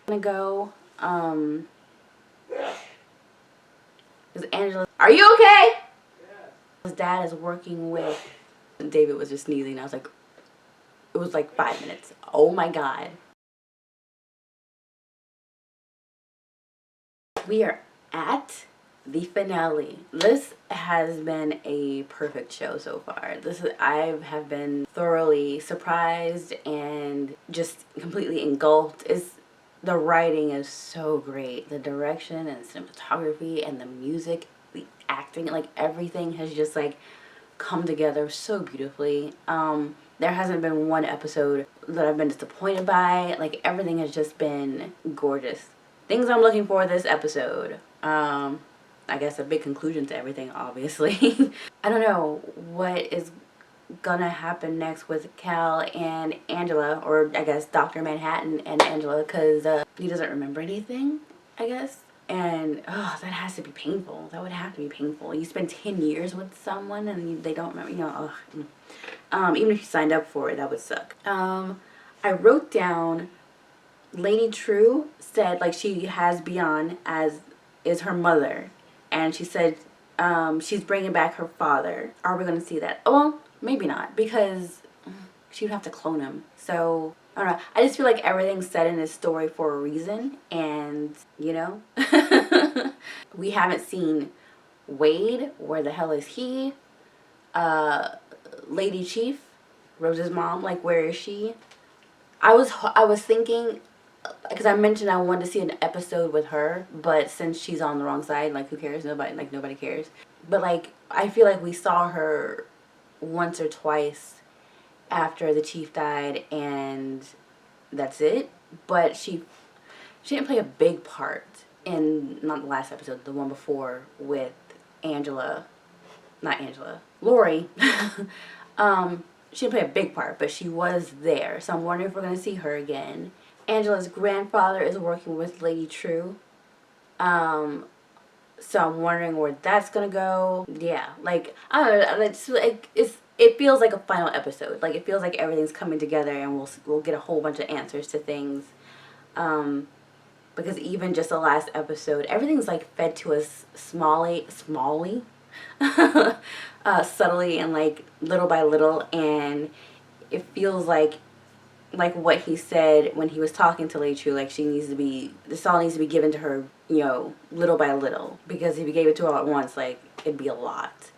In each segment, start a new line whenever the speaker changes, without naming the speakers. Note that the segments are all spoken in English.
I'm gonna go, is Angela, are you okay? His dad is working with, David was just sneezing. I was like, it was like 5 minutes. Oh my God. We are at the finale. This has been a perfect show so far. I have been thoroughly surprised and just completely engulfed. The writing is so great. The direction and cinematography and the music, the acting, like everything has just like come together so beautifully. There hasn't been one episode that I've been disappointed by. Like everything has just been gorgeous. Things I'm looking for this episode. I guess a big conclusion to everything, obviously. I don't know what is gonna happen next with Cal and Angela, or I guess Dr. Manhattan and Angela, because he doesn't remember anything, I guess. And oh, that has to be painful. That would have to be painful. You spend 10 years with someone and they don't remember, you know. Even if you signed up for it, that would suck. I wrote down Lady Trieu said like she has Beyond as is her mother, and she said she's bringing back her father. Are we going to see that? Oh, well, maybe not, because she would have to clone him. So I don't know. I just feel like everything's set in this story for a reason, and you know, we haven't seen Wade. Where the hell is he? Lady Chief, Rose's mom. Like, where is she? I was thinking, because I mentioned I wanted to see an episode with her, but since she's on the wrong side, like who cares? Nobody cares. But like I feel like we saw her once or twice after the chief died, and that's it. But she didn't play a big part in, not the last episode, the one before with Angela, not Angela, Lori. She didn't play a big part, but she was there. So I'm wondering if we're gonna see her again. Angela's grandfather is working with Lady Trieu. So I'm wondering where that's gonna go. Yeah, like I don't know. It feels like a final episode. Like it feels like everything's coming together, and we'll get a whole bunch of answers to things. Because even just the last episode, everything's like fed to us smally, subtly and like little by little, and it feels like what he said when he was talking to Lei Chu, like this all needs to be given to her, you know, little by little, because if you gave it to her all at once, like, it'd be a lot.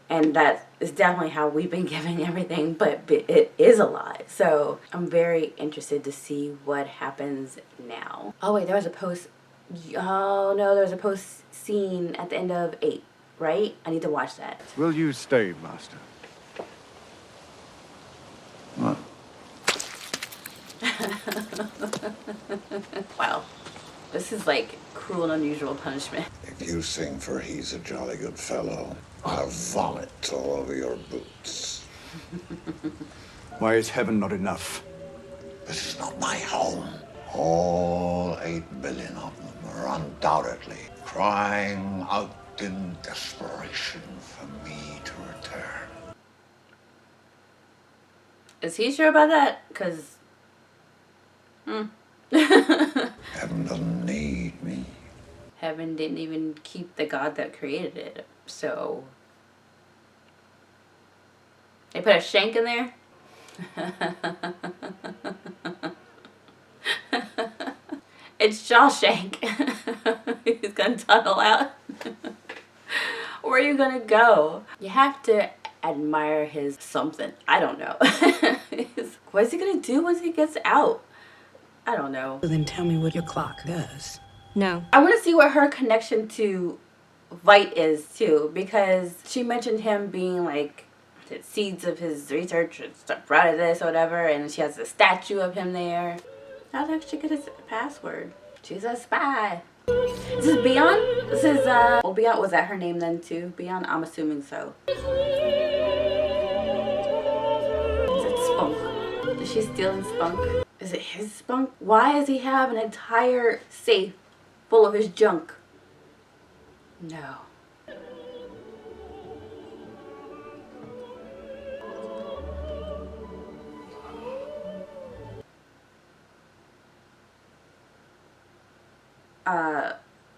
And that is definitely how we've been giving everything, but it is a lot. So I'm very interested to see what happens now. Oh wait, there was a post, oh no, there was a post scene at the end of 8, right? I need to watch that.
Will you stay, Master? What?
Wow, this is like cruel and unusual punishment.
If you sing for He's a Jolly Good Fellow, I'll vomit all over your boots.
Why is heaven not enough?
This is not my home. All 8 billion of them are undoubtedly crying out in desperation for me to return.
Is he sure about that? Because
Heaven doesn't need me.
Heaven didn't even keep the God that created it. So they put a shank in there? It's Shawshank. He's gonna tunnel out. Where are you gonna go? You have to admire his something. I don't know. What is he gonna do once he gets out? I don't know.
Then tell me what your clock does.
No.
I want to see what her connection to Veidt is too, because she mentioned him being like the seeds of his research and stuff out of this or whatever, and she has a statue of him there. How the heck she get his password? She's a spy. Is this Beyond? This is well, Beyond, was that her name then too? Beyond, I'm assuming so. Is it Spunk? Is she stealing Spunk? Is it his spunk? Why does he have an entire safe full of his junk? No.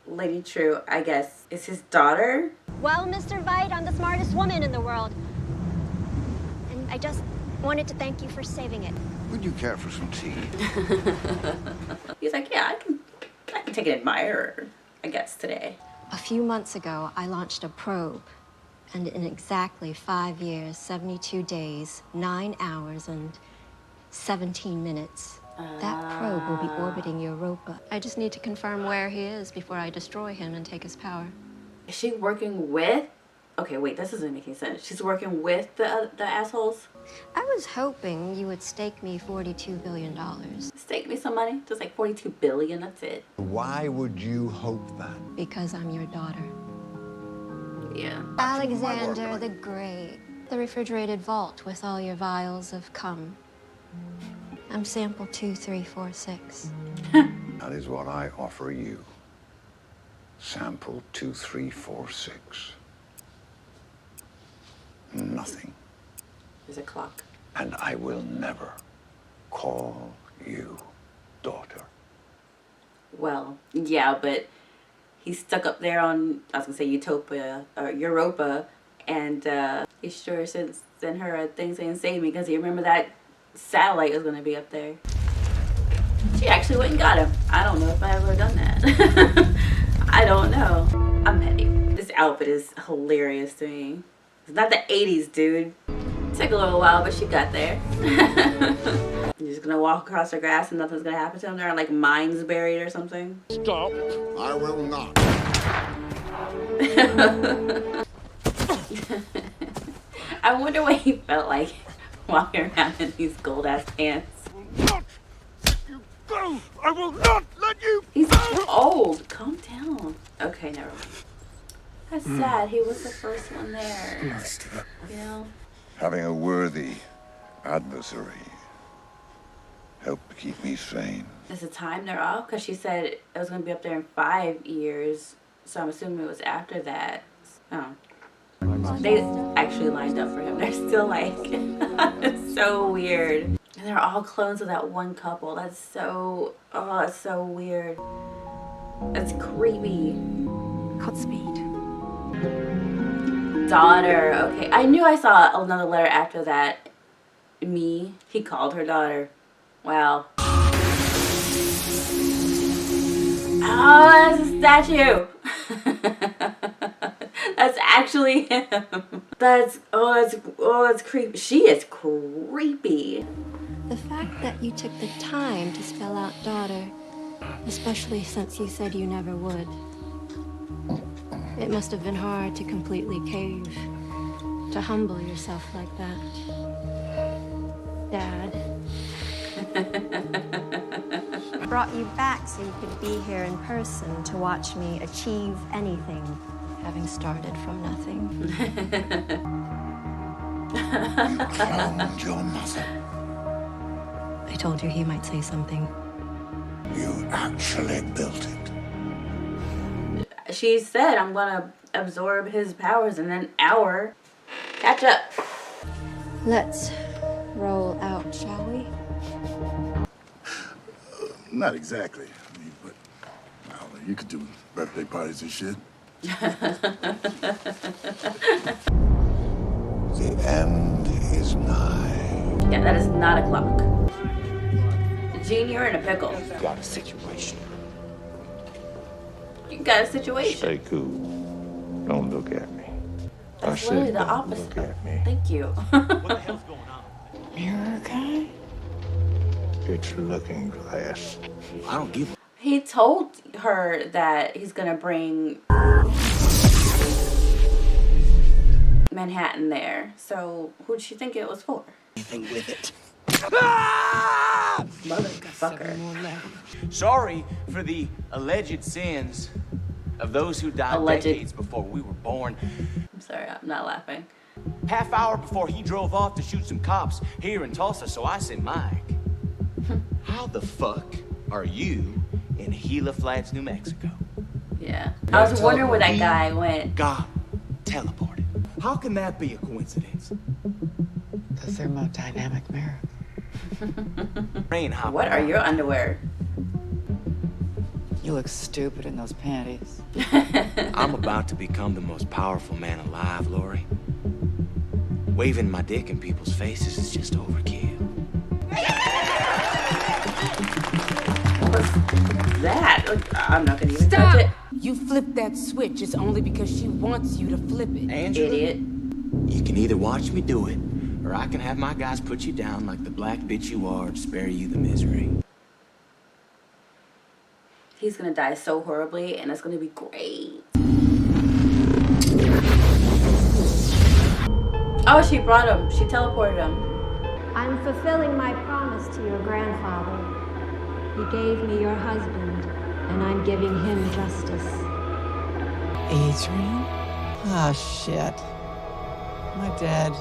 Lady Trieu, I guess, is his daughter.
Well, Mr. Veidt, I'm the smartest woman in the world. And I just wanted to thank you for saving it.
Would you care for some tea?
He's like, yeah, I can take an admirer, I guess, today.
A few months ago, I launched a probe. And in exactly 5 years, 72 days, 9 hours, and 17 minutes, that probe will be orbiting Europa. I just need to confirm where he is before I destroy him and take his power.
Is she working with? Okay, wait, this doesn't make any sense. She's working with the assholes?
I was hoping you would stake me $42 billion.
Stake me some money? Just like 42 billion, that's it.
Why would you hope that?
Because I'm your daughter.
Yeah.
Alexander the Great. The refrigerated vault with all your vials of cum. I'm sample 2346.
That is what I offer you. Sample 2346. Nothing.
There's a clock.
And I will never call you daughter.
Well, yeah, but he's stuck up there on, I was gonna say Utopia, or Europa, and he sure should send her a thing saying save me, because you remember that satellite was gonna be up there. She actually went and got him. I don't know if I ever done that. I don't know. I'm petty. This outfit is hilarious to me. It's not the 80s, dude. Took a little while, but she got there. You're just gonna walk across the grass and nothing's gonna happen to him? There are like mines buried or something?
Stop. I will not.
I wonder what he felt like walking around in these gold ass pants.
Go! I will not let you.
He's too old. Calm down. Okay, never mind. That's sad. He was the first one there. You know?
Having a worthy adversary helped keep me sane.
Is the time they're off? Because she said it was going to be up there in 5 years. So I'm assuming it was after that. Oh. They actually lined up for him. They're still like, it's so weird. And they're all clones of that one couple. That's so, oh, it's so weird. That's creepy.
Godspeed.
Daughter, okay. I knew I saw another letter after that. Me, he called her daughter. Wow. Oh, that's a statue. That's actually him. That's creepy. She is creepy.
The fact that you took the time to spell out daughter, especially since you said you never would. It must have been hard to completely cave, to humble yourself like that. Dad. I brought you back so you could be here in person to watch me achieve anything, having started from nothing.
You cloned your mother.
I told you he might say something.
You actually built it.
She said, I'm gonna absorb his powers in an hour. Catch up.
Let's roll out, shall we?
Not exactly. I mean, but I don't know, you could do birthday parties and shit.
The end is nigh.
Yeah, that is not a clock. Gene, you're in a pickle.
Got a situation.
You got a situation.
Stay cool. Don't look at me.
That's
I said
literally the
don't
opposite.
Look at me.
Thank you.
What the hell's going on?
Mirror guy? It's Looking Glass.
I don't give a...
He told her that he's gonna bring Manhattan there. So who'd she think it was for?
anything with it.
Motherfucker.
Sorry for the alleged sins of those who died
Alleged.
decades before we were born.
I'm sorry, I'm not laughing.
Half hour before he drove off to shoot some cops here in Tulsa, so I said, Mike, how the fuck are you in Gila Flats, New Mexico?
Yeah. I was wondering where that guy went.
God teleported. How can that be a coincidence?
The thermodynamic mirror.
Rain hop.
What are your underwear?
You look stupid in those panties.
I'm about to become the most powerful man alive, Lori. Waving my dick in people's faces is just overkill.
What's that? Like, I'm not gonna even touch it.
You flip that switch, it's only because she wants you to flip it.
Angela,
Idiot.
you can either watch me do it, or I can have my guys put you down like the black bitch you are to spare you the misery.
He's gonna die so horribly, and it's gonna be great. Oh, she brought him. She teleported him.
I'm fulfilling my promise to your grandfather. He gave me your husband, and I'm giving him justice.
Adrian? Ah, shit. My dad.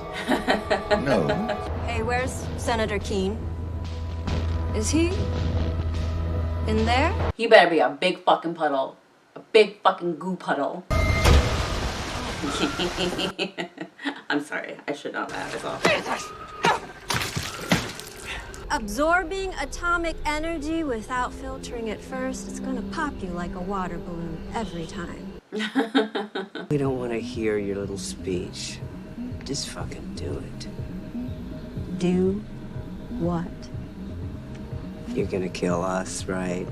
No.
Hey, where's Senator Keene? Is he in there?
He better be a big fucking puddle. A big fucking goo puddle. I'm sorry. I should not laugh. It's awful.
Absorbing atomic energy without filtering it first, it's gonna pop you like a water balloon every time.
We don't want to hear your little speech. Just fucking do it.
Do what?
You're gonna kill us, right?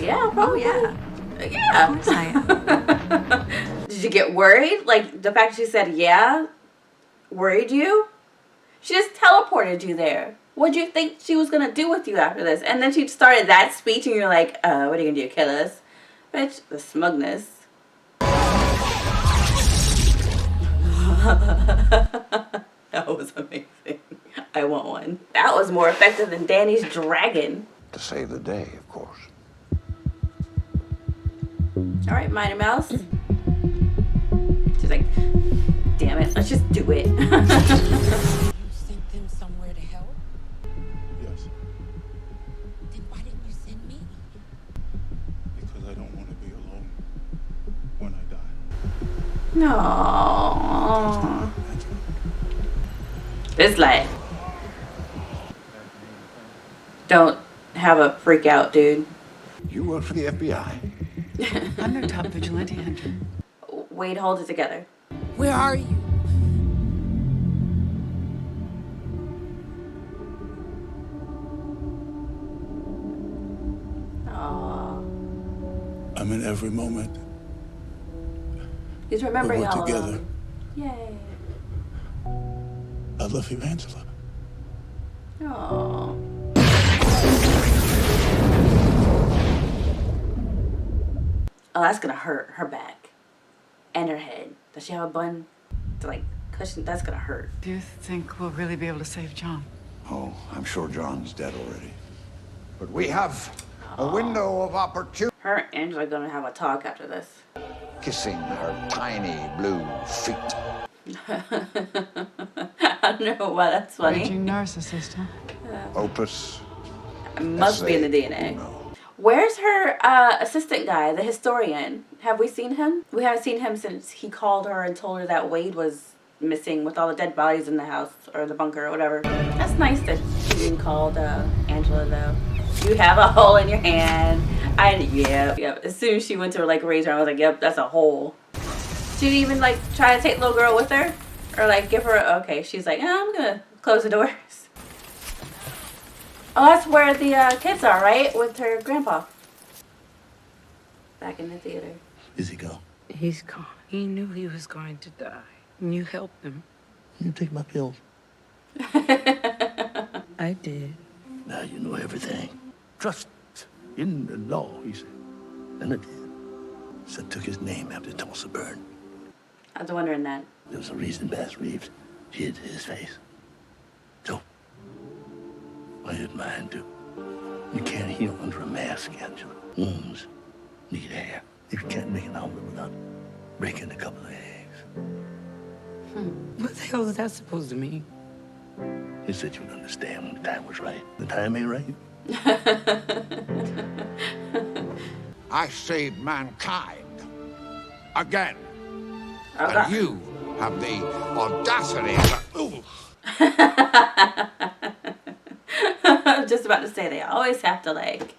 Yeah, probably.
Yeah.
Yeah.
Of course I am.
Did you get worried? Like, the fact she said yeah worried you? She just teleported you there. What do you think she was going to do with you after this? And then she started that speech and you're like, what are you going to do, kill us? Bitch, the smugness. That was amazing. I want one. That was more effective than Danny's dragon.
To save the day, of course.
All right, Minor Mouse. She's like, damn it, let's just do it.
You sent them somewhere to help?
Yes,
Then why didn't you send me?
because I don't want to be alone when I die.
No. This life. Don't have a freak out, dude.
You work for the FBI.
I'm their top vigilante hunter.
Wait, hold it together.
Where are you?
Aww.
I'm in every moment.
He's remembering
We're
all
together.
of them. Yay.
I love you, Angela.
Aww. Oh, that's gonna hurt her back and her head. Does she have a bun to like cushion? That's gonna hurt.
Do you think we'll really be able to save John?
Oh, I'm sure John's dead already. But we have a window of opportunity.
Her and Angela are gonna have a talk after this.
Kissing her tiny blue feet.
I don't know why that's funny.
Raging narcissist, huh?
Opus.
It must be in the DNA.
No.
Where's her assistant guy, the historian? Have we seen him? We haven't seen him since he called her and told her that Wade was missing with all the dead bodies in the house or the bunker or whatever. That's nice that she didn't call Angela though. You have a hole in your hand. Yep. As soon as she went to like raise her, I was like, yep, that's a hole. She didn't even like try to take little girl with her or like give her. Okay, she's like, I'm gonna close the doors. Oh, that's where the kids are, right? With her grandpa. Back in the theater.
Is he gone?
He's gone. He knew he was going to die. And you helped him.
You take my pills.
I did.
Now you know everything. Trust in the law, he said. And it did. So took his name after Tulsa Burn.
I was wondering that.
There was a reason Bass Reeves hid his face. So, I hid mine too. You can't heal under a mask, Angela. Wounds need air. You can't make an omelet without breaking a couple of eggs.
What the hell is that supposed to mean?
He said you would understand when the time was right. The time ain't right.
I saved mankind. Again.
Okay.
And you have the audacity to...
I was just about to say they always have to like.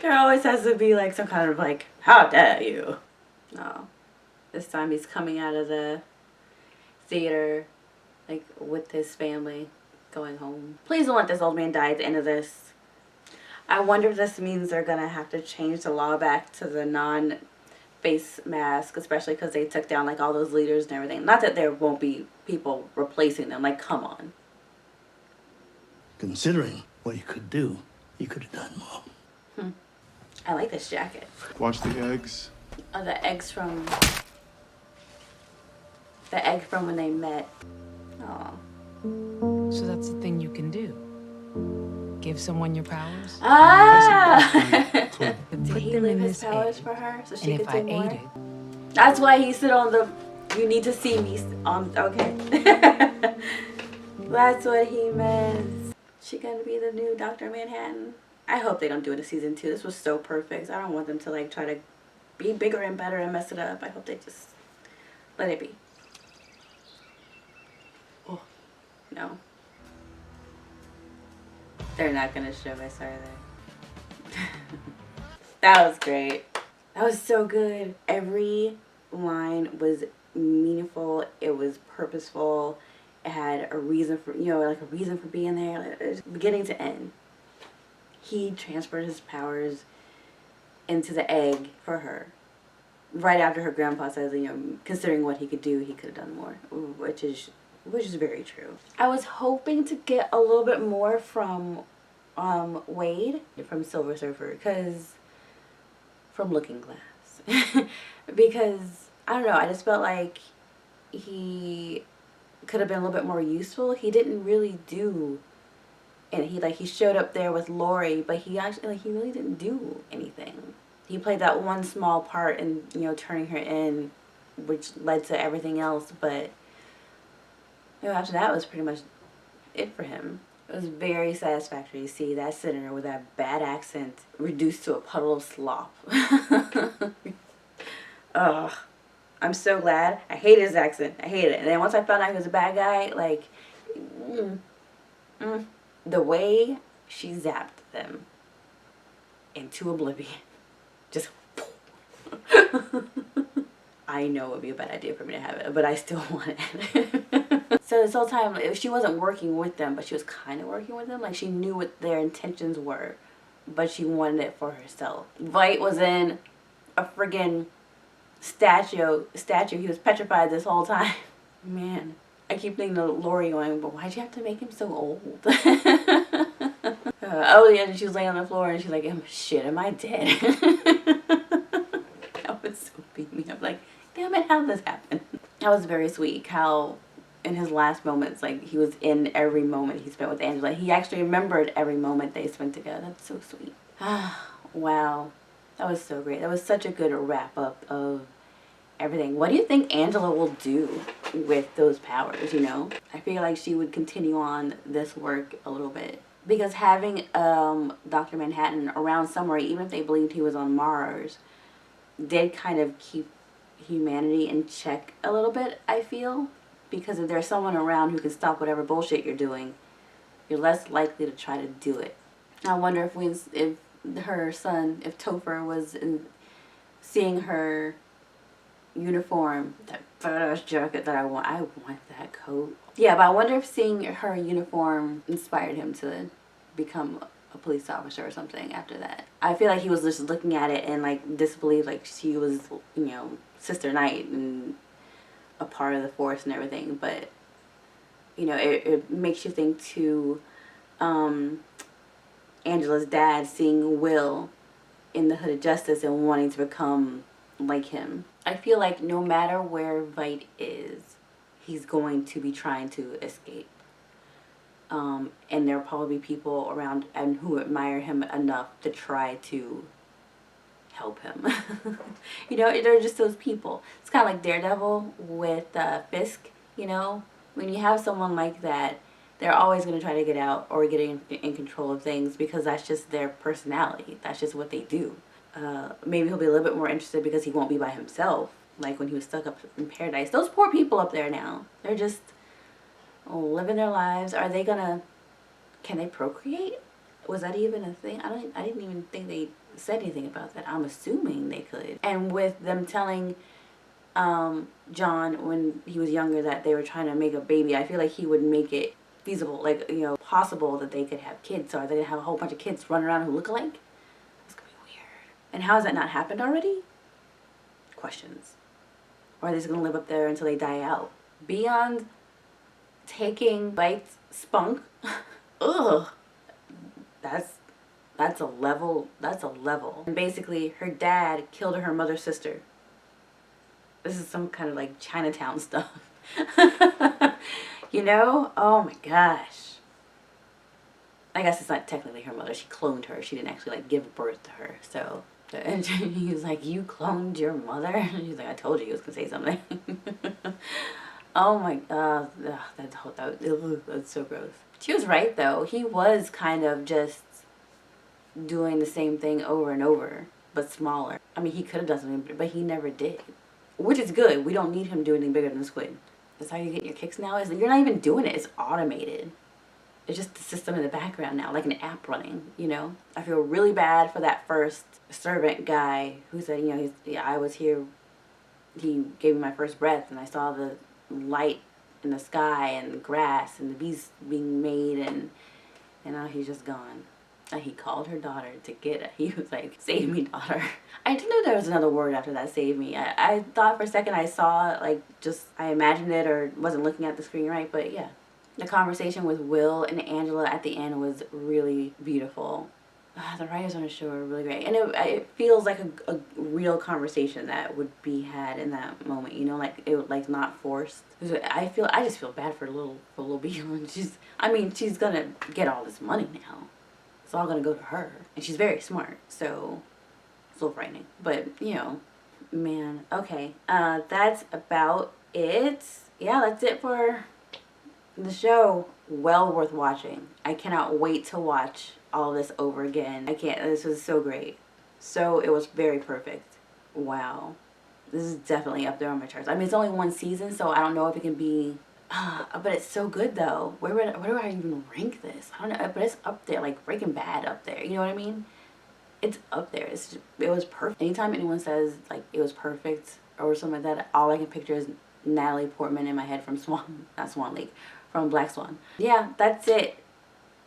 There always has to be like some kind of like, how dare you? No. This time he's coming out of the theater like with his family going home. Please don't let this old man die at the end of this. I wonder if this means they're gonna have to change the law back to the non-face mask, especially because they took down like all those leaders and everything. Not that there won't be people replacing them, like come on.
Considering what you could do, you could have done more.
I like this jacket.
Watch the eggs.
Oh, the egg from when they met. Oh.
So that's the thing you can do. Give someone your powers.
Ah!
Put
Did he
them
leave
in
his
this
powers
egg.
for her so she
And
could
if
do
I
more?
ate it,
That's why he stood on the. You need to see me on. Okay. That's what he meant. She gonna be the new Dr. Manhattan. I hope they don't do it in season 2. This was so perfect. I don't want them to like try to be bigger and better and mess it up. I hope they just let it be. Oh no. They're not gonna show us, are they? That was great. That was so good. Every line was meaningful. It was purposeful. It had a reason for, you know, like a reason for being there. It was beginning to end. He transferred his powers into the egg for her. Right after her grandpa says, you know, considering what he could do, he could have done more, which is very true. I was hoping to get a little bit more from Wade from Silver Surfer, from Looking Glass, because I don't know, I just felt like he could have been a little bit more useful. He didn't really do, and he showed up there with Lori, but he actually he really didn't do anything. He played that one small part in, you know, turning her in, which led to everything else, but you know, after that was pretty much it for him. It was very satisfactory to see that senator with that bad accent reduced to a puddle of slop. Ugh. I'm so glad. I hated his accent. I hated it. And then once I found out he was a bad guy, like, the way she zapped them into oblivion. Just I know it would be a bad idea for me to have it, but I still want it. So this whole time, she wasn't working with them, but she was kind of working with them. Like, she knew what their intentions were, but she wanted it for herself. Veidt was in a friggin' statue. He was petrified this whole time. Man, I keep thinking of Lori going, but why'd you have to make him so old? Oh yeah, and she was laying on the floor and she's like, shit, am I dead? That was so beat me up. Like, damn it, how did this happen? That was very sweet. How in his last moments, like, he was in every moment he spent with Angela. He actually remembered every moment they spent together. That's so sweet. Wow. That was so great. That was such a good wrap up of everything. What do you think Angela will do with those powers, you know? I feel like she would continue on this work a little bit. Because having Dr. Manhattan around somewhere, even if they believed he was on Mars, did kind of keep humanity in check a little bit, I feel. Because if there's someone around who can stop whatever bullshit you're doing, you're less likely to try to do it. I wonder if her son, if Topher was seeing her uniform, that badass jacket that I want that coat. Yeah, but I wonder if seeing her uniform inspired him to become a police officer or something after that. I feel like he was just looking at it and like disbelief, like she was, you know, Sister Knight and a part of the force and everything. But you know, it makes you think too. Angela's dad seeing Will in the Hood of Justice and wanting to become like him. I feel like no matter where Veidt is, he's going to be trying to escape. And there'll probably be people around and who admire him enough to try to help him. You know, they're just those people. It's kind of like Daredevil with Fisk, you know? When you have someone like that, they're always going to try to get out or get in control of things because that's just their personality. That's just what they do. Maybe he'll be a little bit more interested because he won't be by himself, like when he was stuck up in paradise. Those poor people up there now, they're just living their lives. Are they gonna, can they procreate? Was that even a thing? I didn't even think they said anything about that. I'm assuming they could. And with them telling John when he was younger that they were trying to make a baby, I feel like he would make it feasible, like, you know, possible that they could have kids. So are they gonna have a whole bunch of kids running around who look alike? That's gonna be weird. And how has that not happened already? Questions. Or are they just gonna live up there until they die out? Beyond taking Veidt's spunk, ugh, that's a level. And basically, her dad killed her mother's sister. This is some kind of like Chinatown stuff. You know? Oh my gosh. I guess it's not technically her mother. She cloned her. She didn't actually like give birth to her. So, and he was like, "You cloned your mother?" She's like, "I told you he was gonna say something." Oh my god, that's so gross. She was right though. He was kind of just doing the same thing over and over, but smaller. I mean, he could have done something, but he never did. Which is good. We don't need him to do anything bigger than Squid. That's how you get your kicks now. Is you're not even doing it. It's automated. It's just the system in the background now, like an app running, you know? I feel really bad for that first servant guy who said, you know, I was here, he gave me my first breath and I saw the light in the sky and the grass and the bees being made, and now he's just gone. And he called her daughter to get it. He was like, "Save me, daughter." I didn't know there was another word after that, "save me." I thought for a second I saw, like, just, I imagined it or wasn't looking at the screen right, but yeah. The conversation with Will and Angela at the end was really beautiful. The writers on the show are really great. And it feels like a real conversation that would be had in that moment, you know, like, it like not forced. I just feel bad for little Bee. She's gonna get all this money now. It's all gonna go to her. And she's very smart, so it's a little frightening. But, you know, man, okay. That's about it. Yeah, that's it for the show. Well worth watching. I cannot wait to watch all this over again. This was so great. So, it was very perfect. Wow. This is definitely up there on my charts. I mean, it's only one season, so I don't know if it can be, but it's so good though. Where do I even rank this? I don't know, but it's up there, like Breaking Bad up there. You know what I mean? It's up there. It was perfect. Anytime anyone says like it was perfect or something like that, all I can picture is Natalie Portman in my head from from Black Swan. Yeah, that's it.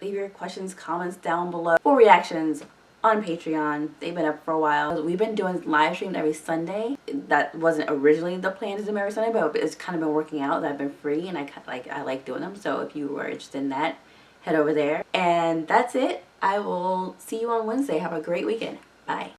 Leave your questions, comments down below. For reactions on Patreon. They've been up for a while. We've been doing live streams every Sunday. That wasn't originally the plan to do them every Sunday, but it's kind of been working out. That I've been free and I like doing them. So if you are interested in that, head over there. And that's it. I will see you on Wednesday. Have a great weekend. Bye.